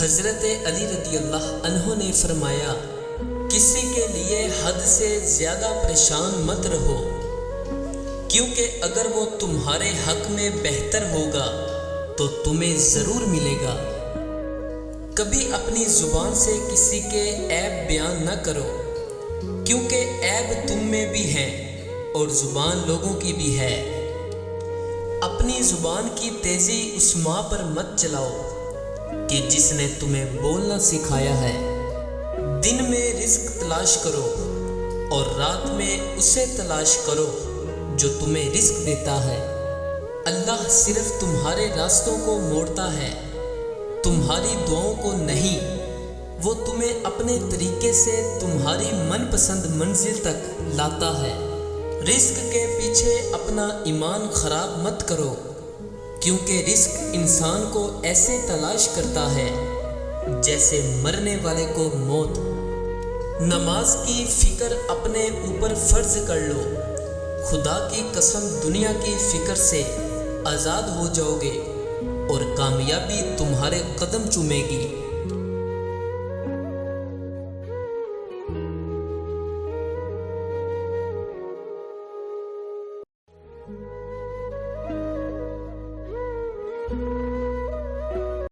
حضرت علی رضی اللہ عنہ نے فرمایا، کسی کے لیے حد سے زیادہ پریشان مت رہو، کیونکہ اگر وہ تمہارے حق میں بہتر ہوگا تو تمہیں ضرور ملے گا۔ کبھی اپنی زبان سے کسی کے عیب بیان نہ کرو، کیونکہ عیب تم میں بھی ہے اور زبان لوگوں کی بھی ہے۔ اپنی زبان کی تیزی اس ماں پر مت چلاؤ کہ جس نے تمہیں بولنا سکھایا ہے۔ دن میں رزق تلاش کرو اور رات میں اسے تلاش کرو جو تمہیں رزق دیتا ہے۔ اللہ صرف تمہارے راستوں کو موڑتا ہے، تمہاری دعاؤں کو نہیں۔ وہ تمہیں اپنے طریقے سے تمہاری من پسند منزل تک لاتا ہے۔ رزق کے پیچھے اپنا ایمان خراب مت کرو، کیونکہ رزق انسان کو ایسے تلاش کرتا ہے جیسے مرنے والے کو موت۔ نماز کی فکر اپنے اوپر فرض کر لو، خدا کی قسم دنیا کی فکر سے آزاد ہو جاؤ گے اور کامیابی تمہارے قدم چومے گی۔